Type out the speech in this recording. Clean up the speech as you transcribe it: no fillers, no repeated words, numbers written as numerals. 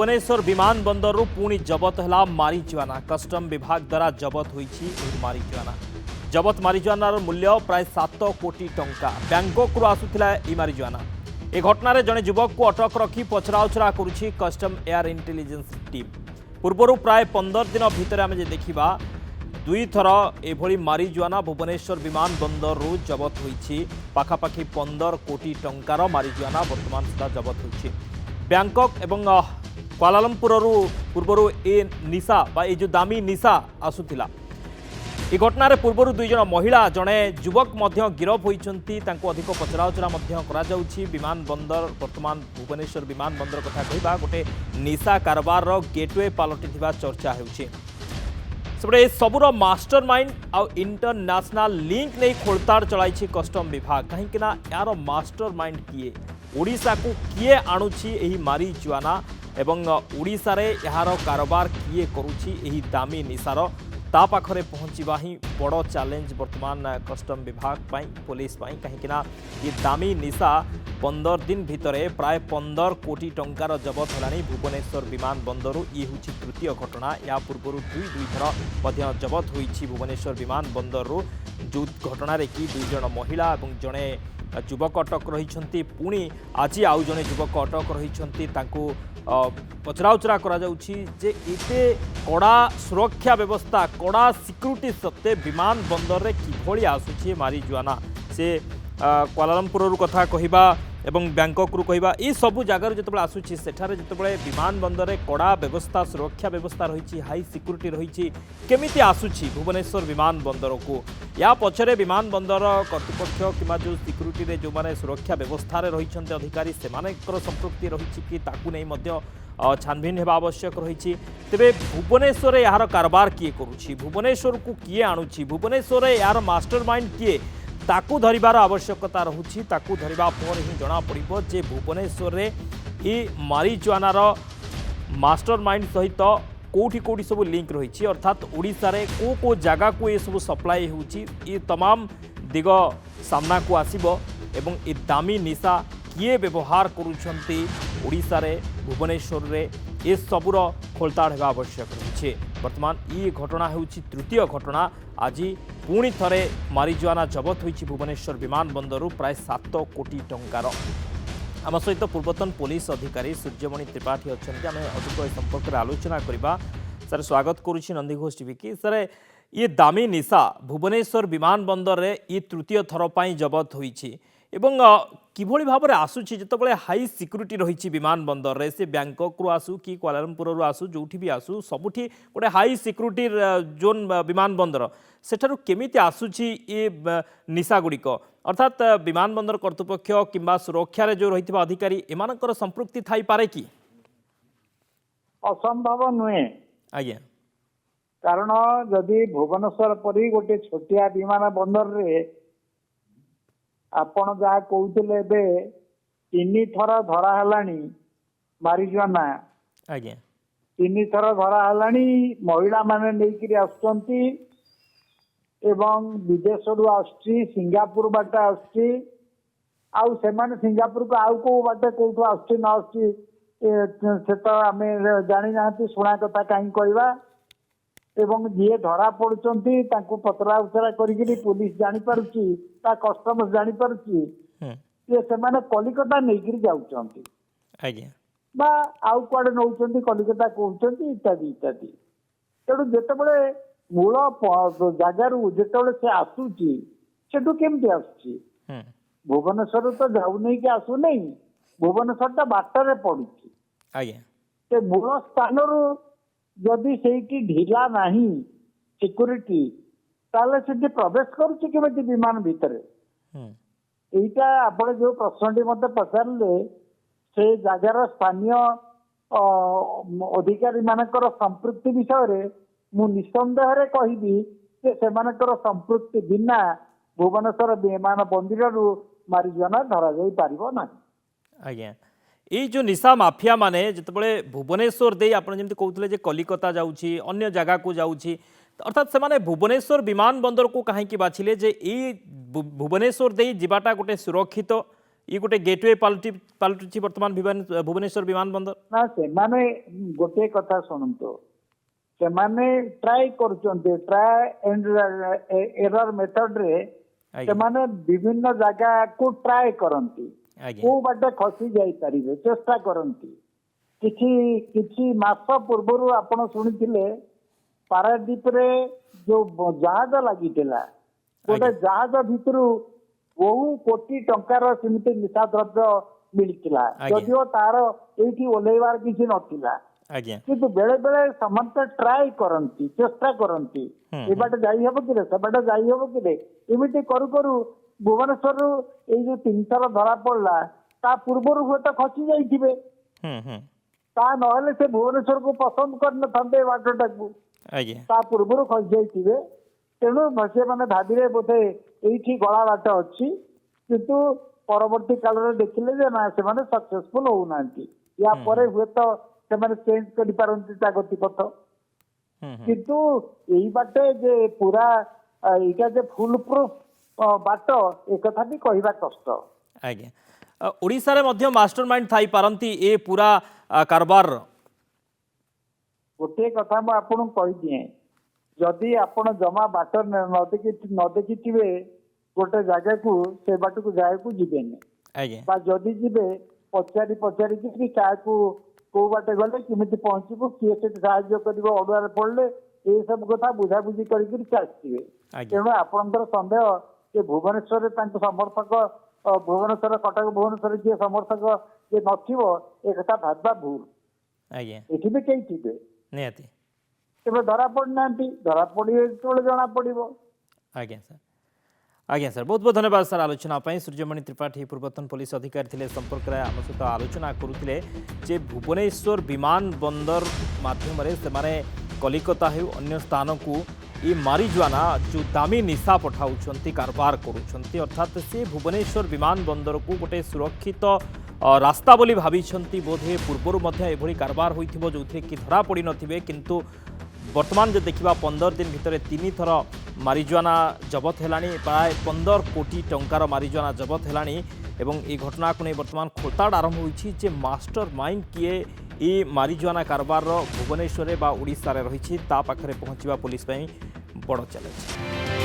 भुवनेश्वर विमान बंदरु पुणी जबत है मारिजुआना। कस्टम विभाग द्वारा जबत होईछि मारिजुआना। जबत मारिजुआनार मूल्य प्राय 7 कोटी टंका। बैंकॉक आसुथिला ई मारिजुआना। ए घटना जड़े युवक को अटक रखी पचराउचरा करुछि कस्टम एयर इंटेलिजेंस टीम। पूर्वर प्राय 15 दिन भितर आम देखा दुई थर एभली मारिजुआना भुवनेश्वर विमान बंदरु जबत होईछि। पाखापाखि 15 कोटी टंकार मारिजुआना वर्तमान सुधा जबत होईछि। बैंकॉक एवं क्वालालंपुर पूर्वर ए निशा बा ए जो दामी निशा आसुथिला। ए घटना पूर्व दुई जन महिला जड़े युवक गिरफ होती अधिक पचराउचरा विमान बंदर वर्तमान भुवनेश्वर विमान बंदर कथा कहवा गोटे निशा कारबार गेटवे पलटि चर्चा होपटे सबुर मास्टर माइंड आउ इंटरनेशनल लिंक नहीं खोलताड़ चलाई कस्टम विभाग। कहीं यार मास्टर माइंड किए ओडिशा को किए आणुछि एही मारिजुआना एवं ओडिशा रे यार कारोबार किए करुछि एही दामी निशार ता पाखरे पहुँचवा ही बड़ चैलेंज वर्तमान कस्टम विभाग पाई पुलिस पाई। कहीं ये दामी निशा 15 दिन भितर प्राय 15 कोटी टंकार जबत है भुवनेश्वर विमान बंदरु। ये हूँ तृतीय घटना। या पूर्व दुई थर जबत होईछि भुवनेश्वर विमान बंदरु। जो घटना कि दुई जन महिला और जड़े युवक अटक रही पुणी आज आउ जड़े युवक अटक रही पचराउचरा जे एते कड़ा सुरक्षा व्यवस्था कड़ा सिक्यूरिटी सत्ते विमान बंदर रे किभली आसुछि मारिजुआना। से क्वालालंपुर कथा कहवा एवं बैंकॉक रु कहवा ये सबू जगार जो आसूँ सेठारे जो विमान बंदर रे कड़ा व्यवस्था सुरक्षा व्यवस्था रही हाई सिक्यूरिटी रही केमिति आसूँ भुवनेश्वर विमान बंदर को। या पछरे विमान बंदर कर्तृपक्ष कि जो सिक्यूरिटी रे जो माने सुरक्षा व्यवस्था रही अधिकारी से संपृक्ति रही कि ताकू नहीं मध्य छानभिन होगा आवश्यक रही। तेरे भुवनेश्वर यार कारबार किए करुछि भुवनेश्वर को किए आणुछि भुवनेश्वर यार मास्टर माइंड किए ताकू धरिबार आवश्यकता रहुछि। ताकू धरिबा पर ही जना पड़िबो जे भुवनेश्वर रे ई मारिजुआनार मास्टर माइंड सहित कोठी कोठी सब लिंक रही अर्थात ओडिशा रे को जगह को ये सब सप्लाई होछि ये तमाम दिग सामना को आसीबो एवं ए दामी निशा किए व्यवहार करुछंती ओडिशा रे भुवनेश्वर रे ए सबुर खोलताड़ होगा आवश्यक रही। वर्तमान ये घटना होछि तृतीय घटना। आज पुणी थरे मारिजुआना जबत होईछि भुवनेश्वर विमान बंदरु प्राय 7 कोटी टंकार। आम सहित पूर्वतन पुलिस अधिकारी सूर्यमणि त्रिपाठी अच्छा आम अधिक संपर्क में आलोचना करवा। सर स्वागत करुच्ची नंदीघोष टीवी की। सर ये दामी निशा भुवनेश्वर विमान बंदर रे ये तृतीय थर पर जबत होईछि एवं किभली भाव में आसूची जितेबाला हाई सिक्यूरीटी रही विमान बंदर रे से बैंकॉक रु आसू कि क्वालालंपुर आसू जो भी आसू सबुठी गोटे हाई सिक्यूरीटी जोन विमान बंदर सेठारु केमिति आसूची ये निशा गुड़िक अर्थात विमान बंदर कर्तृपक्ष किंबा सुरक्षा रे जो रही अधिकारी एमानकर संपृक्ति थाई पारे कि असंभव नुहे आज्ञा। कारण जदि भुवनेश्वर परी गोटे छोटिया विमान बंदर रे आपण जहाँ कहते 3 थर धरा है मारिजुआना। आज्ञा 3 थर धरा है महिला माने नहीं आसुचंती एवं विदेश आसुची सिंगापुर बाटे आसुची आउ सेमाने सिंगापुर को आउ को बाटे कोठो आसुची न आसुची से तो आम जानी ना शुणा कथा कहीं कहवा एवं जी धरा पड़ुचंती तांको पतरा उतरा करी पुलिस जानी पारुची ता कस्टमर्स जानी पारुची ये सेमाने कलिकता नहीं जाउचंती आज्ञा बा आउ कुआडे नौचंती कलिकता कहउचंती इत्यादि इत्यादि। तेणु जेतेबेले मूल जगार जेतेबेले से आसुची सेठू केमती आसुची भुवनेश्वर तो जाऊ नहीं कि आसु नहीं भुवनेश्वर ता बाटरे पड़ुची आज्ञा से मूल स्थान जदि से ढिला नहीं सिक्यूरीटी ताले से प्रवेश करुच्ची केमिति विमान भितर यहीटा आप जो प्रश्न मत पचारे से जगार स्थानीय अधिकारी मानकर संपृक्ति विषय मु निसंदेह कहबी कि सेमानकर संपृक्ति बिना भुवनेश्वर विमान बंदर मारिजुआना धरा जाई पारिबो ना। आज्ञा ये जो निशा माफिया माने जितेबाला भुवनेश्वर दे आप जमी कहते कलिकता जाऊँगी अन्य जगह को जाऊँगी अर्थात से भुवनेश्वर विमान बंदर को कहीं बाछिले जे भुवनेश्वर दे जीवाटा गोटे सुरक्षित ये गोटे गेटवे पलटुची वर्तमान भुवनेश्वर विमानबंदर ना से गोटे कथा शुणु से try try and error method रे से विभिन्न जगह को ट्राई करती को बाटे खसी जाई परिबे चेष्टा करती किछि मास पूर्व आपण सुनिथिले पारादीप रे जो जहाज लागिथिला गोटे जहाज भितरू बहु कोटी टंकार समिति निशा द्रव्य मिलथिला जदिओ तार एठी ओलेवार किछि नथिला किंतु बेले बेले समस्त ट्राई करती चेष्टा करती ए बाटे जाई हबो कि से बाटे जाई हबो कि एमिति करू करू भुवनेश्वर ए जो 3 थर धरा पड़ला ता पूर्व हुए तो खसी जाइथिबे ता नहले से भुवनेश्वर को पसंद करन थांबे बाटटा को ता पूर्व खसी जाइथिबे तेणु से मैंने भाविले बोधे ये गला बाट अच्छी किंतु परवर्ती काल में देखिले जे ना से माने सक्सेसफुल होना या परे हुए तो से माने चेंज करि पारंती ता गतिपथ किंतु यही बाटे जे पूरा इटा जे फुल प्रूफ बाट एक कथा भी कहबा कष्ट आज्ञा ओडिसा रे मध्य मास्टरमाइंड थाई पारंती ए पूरा कारबार गोटे कथा मैं आपन कहि दिए जदि आपण जमा बाट न देखि गोटे जगह को से बाट को जाए को जीवेनि जदि जीवे पचारि पचारि कि क्या को बाटे गले किमिति पहुंचबो किए से साहाय्य करिवो अडुआर पड़ले ये सब कथा बुझा बुझी करिक चलथिबे तेणु आपनकर संदेह जे भुवनेश्वर समर्थक भुवनेश्वर कटक भुवनेश्वर जे समर्थक जे नथिबो ए कथा भाबा भूल एठी भी कई थिबे नियति तेबे धरा पड़ना धरा पड़े तो जना पड़ो आज्ञा सर बहुत बहुत धन्यवाद सर आलोचना सूर्यमणि त्रिपाठी पूर्वतन पुलिस अधिकारी थे संपर्क में आम सहित आलोचना करुले जे भुवनेश्वर विमान बंदर माध्यम से कलिकता हो अन्य स्थान को ये मारिजुआना जो दामी निशा पठाउछंती कारबार करुछंती अर्थात से भुवनेश्वर विमान बंदर को गोटे सुरक्षित रास्ता बोली भाविछंती बोधे पूर्वर एभली कारबार होइथिबो जोथिरे कि धरा पड़ी नथिबे किंतु वर्तमान जो देखा 15 दिन भितर 3 थर मारिजुआना जबत है प्राय 15 कोटी टंकार मारिजुआना जबत है एवं ये घटना को नहीं वर्तमान खोलताड़ आरंभ होती मास्टर माइंड किए ये मारिजुआना कारबार भुवनेश्वर बा ओडिशा रे रही पाखरे पहुँचवा पुलिस बड़ चैलेंज।